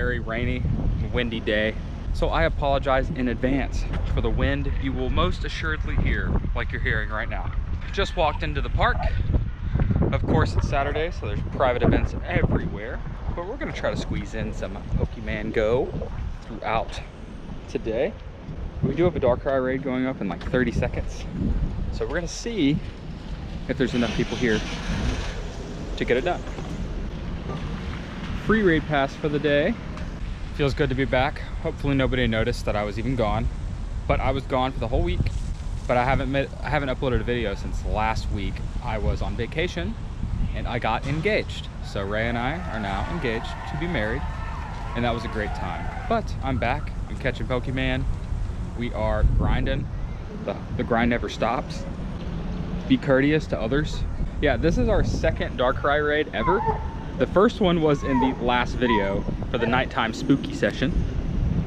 very rainy, windy day. So I apologize in advance for the wind you will most assuredly hear, like you're hearing right now. Just walked into the park. Of course, it's Saturday, so there's private events everywhere. But we're gonna try to squeeze in some Pokemon Go throughout today. We do have a Darkrai raid going up in like 30 seconds. So we're gonna see if there's enough people here to get it done. Free raid pass for the day. Feels good to be back. Hopefully nobody noticed that I was even gone, but I was gone for the whole week. But I haven't uploaded a video since last week. I was on vacation and I got engaged. So Ray and I are now engaged to be married, and that was a great time. But I'm back, I'm catching Pokemon. We are grinding. The grind never stops. Be courteous to others. Yeah, this is our second Darkrai raid ever. The first one was in the last video for the nighttime spooky session.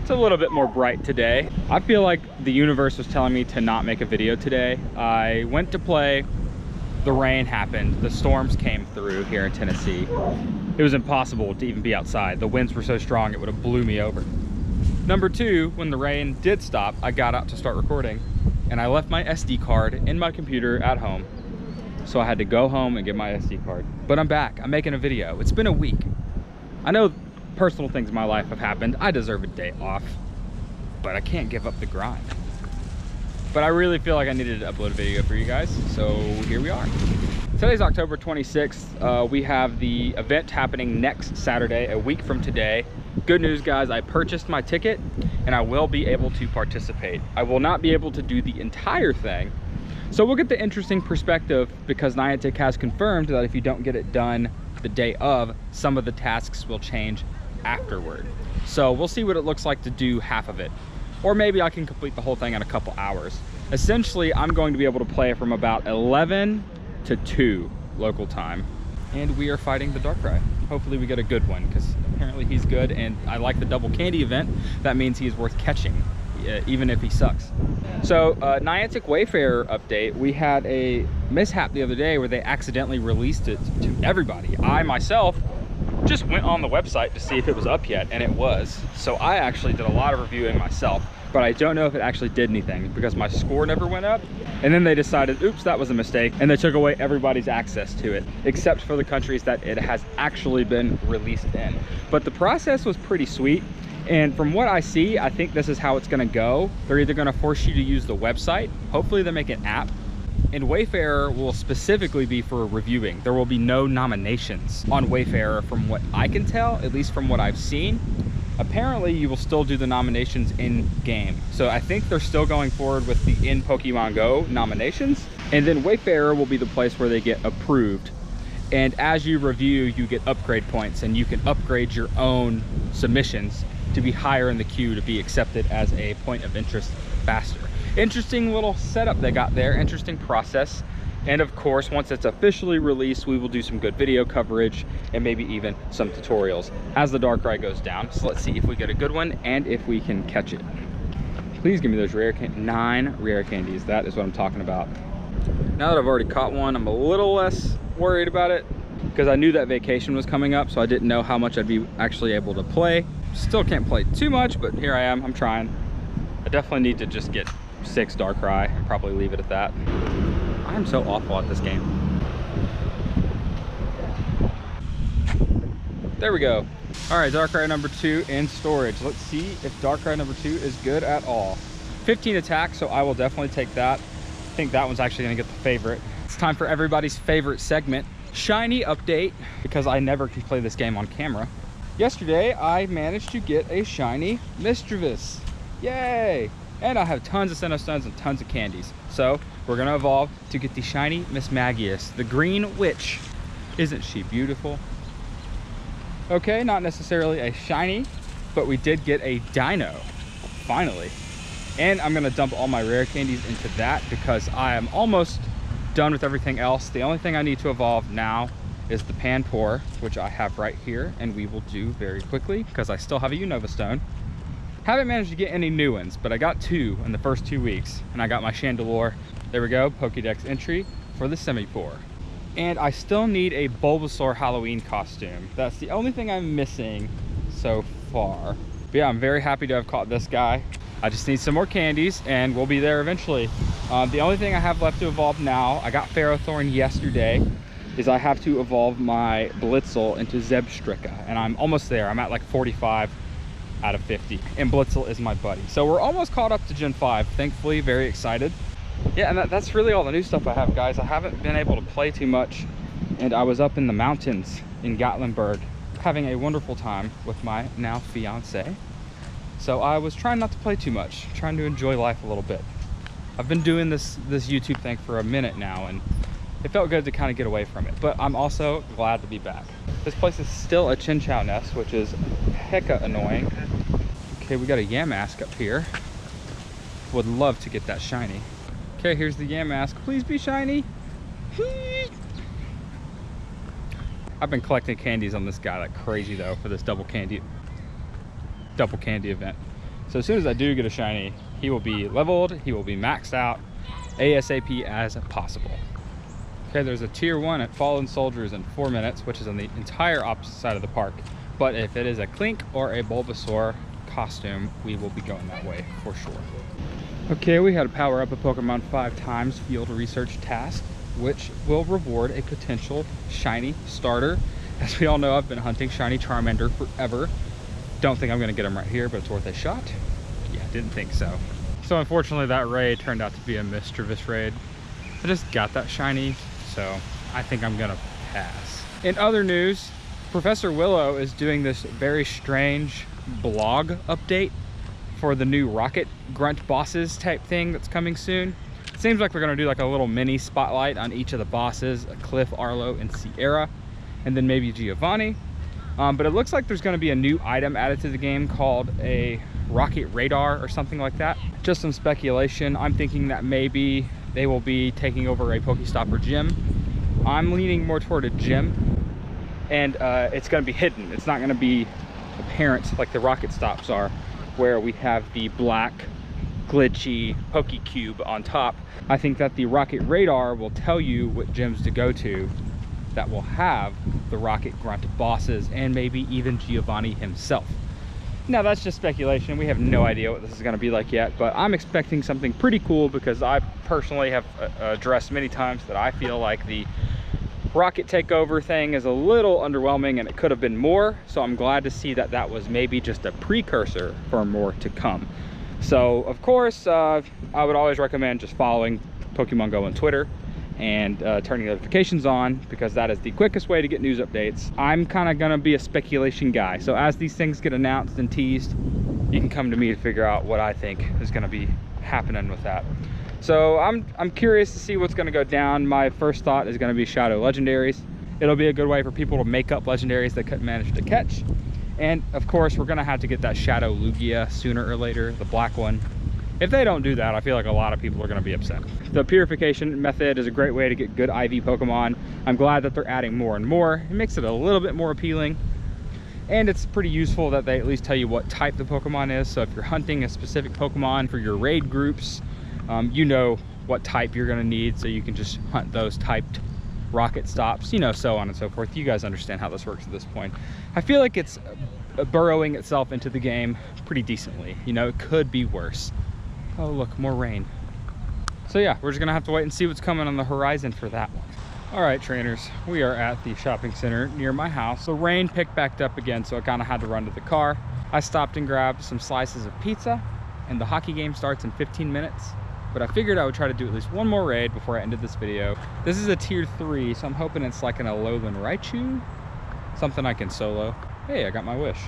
It's a little bit more bright today. I feel like the universe was telling me to not make a video today. I went to play, the rain happened, the storms came through here in Tennessee. It was impossible to even be outside. The winds were so strong it would have blew me over. Number two, when the rain did stop, I got out to start recording and I left my SD card in my computer at home. So I had to go home and get my SD card. But I'm back, I'm making a video. It's been a week. I know personal things in my life have happened. I deserve a day off, but I can't give up the grind. But I really feel like I needed to upload a video for you guys, so here we are. Today's October 26th. We have the event happening next Saturday, a week from today. Good news, guys, I purchased my ticket and I will be able to participate. I will not be able to do the entire thing. So we'll get the interesting perspective because Niantic has confirmed that if you don't get it done the day of, some of the tasks will change afterward. So we'll see what it looks like to do half of it. Or maybe I can complete the whole thing in a couple hours. Essentially, I'm going to be able to play from about 11 to 2 local time. And we are fighting the Darkrai. Hopefully we get a good one because apparently he's good and I like the double candy event. That means he is worth catching, even if he sucks. So Niantic Wayfarer update, we had a mishap the other day where they accidentally released it to everybody. I myself just went on the website to see if it was up yet, and it was. So I actually did a lot of reviewing myself, but I don't know if it actually did anything because my score never went up. And then they decided, oops, that was a mistake, and they took away everybody's access to it, except for the countries that it has actually been released in. But the process was pretty sweet. And from what I see, I think this is how it's gonna go. They're either gonna force you to use the website, hopefully they make an app, and Wayfarer will specifically be for reviewing. There will be no nominations on Wayfarer from what I can tell, at least from what I've seen. Apparently you will still do the nominations in game. So I think they're still going forward with the in Pokemon Go nominations. And then Wayfarer will be the place where they get approved. And as you review, you get upgrade points and you can upgrade your own submissions to be higher in the queue to be accepted as a point of interest faster. Interesting little setup they got there, interesting process. And of course, once it's officially released, we will do some good video coverage and maybe even some tutorials as the Darkrai goes down. So let's see if we get a good one and if we can catch it. Please give me those 9 rare candies. That is what I'm talking about. Now that I've already caught one, I'm a little less worried about it because I knew that vacation was coming up, so I didn't know how much I'd be actually able to play. Still can't play too much, but here I am, I'm trying. I definitely need to just get 6 Darkrai and probably leave it at that. I'm so awful at this game. There we go. All right, Darkrai number 2 in storage. Let's see if Darkrai number 2 is good at all. 15 attack, so I will definitely take that. I think that one's actually gonna get the favorite. It's time for everybody's favorite segment, shiny update, because I never can play this game on camera. Yesterday, I managed to get a shiny Mischievous. Yay! And I have tons of Sinnoh and tons of candies. So we're gonna evolve to get the shiny Mismagius, the green witch. Isn't she beautiful? Okay, not necessarily a shiny, but we did get a dino, finally. And I'm gonna dump all my rare candies into that because I am almost done with everything else. The only thing I need to evolve now is the Panpour, which I have right here, and we will do very quickly because I still have a Unova Stone. Haven't managed to get any new ones, but I got 2 in the first 2 weeks, and I got my Chandelure. There we go, Pokédex entry for the Semipour. And I still need a Bulbasaur Halloween costume. That's the only thing I'm missing. So far. But yeah, I'm very happy to have caught this guy. I just need some more candies and we'll be there eventually. The only thing I have left to evolve now, I got Ferrothorn yesterday, is I have to evolve my Blitzel into Zebstrika, and I'm almost there. I'm at like 45 out of 50, and Blitzel is my buddy. So we're almost caught up to Gen 5, thankfully, very excited. Yeah, and that's really all the new stuff I have, guys. I haven't been able to play too much, and I was up in the mountains in Gatlinburg having a wonderful time with my now fiance. So I was trying not to play too much, trying to enjoy life a little bit. I've been doing this YouTube thing for a minute now, and it felt good to kind of get away from it, but I'm also glad to be back. This place is still a chinchou nest, which is hecka annoying. Okay, we got a Yamask up here. Would love to get that shiny. Okay, here's the Yamask. Please be shiny. I've been collecting candies on this guy like crazy though for this double candy event. So as soon as I do get a shiny, he will be leveled, he will be maxed out ASAP as possible. Okay, there's a tier 1 at Fallen Soldiers in 4 minutes, which is on the entire opposite side of the park. But if it is a Clink or a Bulbasaur costume, we will be going that way for sure. Okay, we had to power up a Pokemon 5 times field research task, which will reward a potential shiny starter. As we all know, I've been hunting shiny Charmander forever. Don't think I'm gonna get him right here, but it's worth a shot. Yeah, didn't think so. So unfortunately that raid turned out to be a Mischievous raid. I just got that shiny, so I think I'm gonna pass. In other news, Professor Willow is doing this very strange blog update for the new Rocket Grunt bosses type thing that's coming soon. It seems like they're gonna do like a little mini spotlight on each of the bosses, Cliff, Arlo, and Sierra, and then maybe Giovanni. But it looks like there's gonna be a new item added to the game called a Rocket Radar or something like that. Just some speculation. I'm thinking that maybe they will be taking over a Pokestop or gym. I'm leaning more toward a gym, and it's gonna be hidden. It's not gonna be apparent like the Rocket Stops are, where we have the black glitchy Pokecube on top. I think that the Rocket Radar will tell you what gyms to go to that will have the Rocket Grunt bosses and maybe even Giovanni himself. Now that's just speculation. We have no idea what this is going to be like yet, but I'm expecting something pretty cool because I personally have addressed many times that I feel like the Rocket Takeover thing is a little underwhelming and it could have been more. So I'm glad to see that that was maybe just a precursor for more to come. So of course, I would always recommend just following Pokemon Go on Twitter and turning notifications on, because that is the quickest way to get news updates. I'm kind of gonna be a speculation guy, so as these things get announced and teased, you can come to me to figure out what I think is gonna be happening with that. So I'm curious to see what's gonna go down. My first thought is gonna be Shadow Legendaries. It'll be a good way for people to make up legendaries they couldn't manage to catch. And of course, we're gonna have to get that Shadow Lugia sooner or later, the black one. If they don't do that, I feel like a lot of people are going to be upset. The purification method is a great way to get good IV Pokemon. I'm glad that they're adding more and more. It makes it a little bit more appealing. And it's pretty useful that they at least tell you what type the Pokemon is. So if you're hunting a specific Pokemon for your raid groups, you know what type you're going to need, so you can just hunt those typed Rocket Stops, you know, so on and so forth. You guys understand how this works at this point. I feel like it's burrowing itself into the game pretty decently. You know, it could be worse. Oh look, more rain. So yeah, we're just gonna have to wait and see what's coming on the horizon for that one. All right, trainers, we are at the shopping center near my house. The rain picked back up again, so I kind of had to run to the car. I stopped and grabbed some slices of pizza, and the hockey game starts in 15 minutes. But I figured I would try to do at least one more raid before I ended this video. This is a tier 3, so I'm hoping it's like an Alolan Raichu, something I can solo. Hey, I got my wish.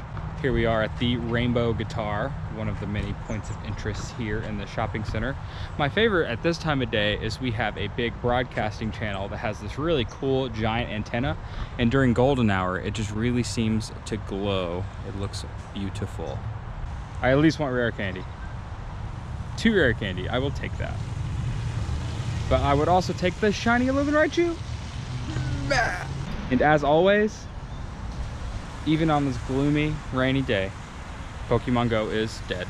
Here we are at the Rainbow Guitar, one of the many points of interest here in the shopping center. My favorite at this time of day is we have a big broadcasting channel that has this really cool giant antenna, and during golden hour it just really seems to glow. It looks beautiful. I at least want rare candy. 2 rare candy, I will take that. But I would also take the shiny Alolan Raichu. And as always, even on this gloomy, rainy day, Pokemon Go is dead.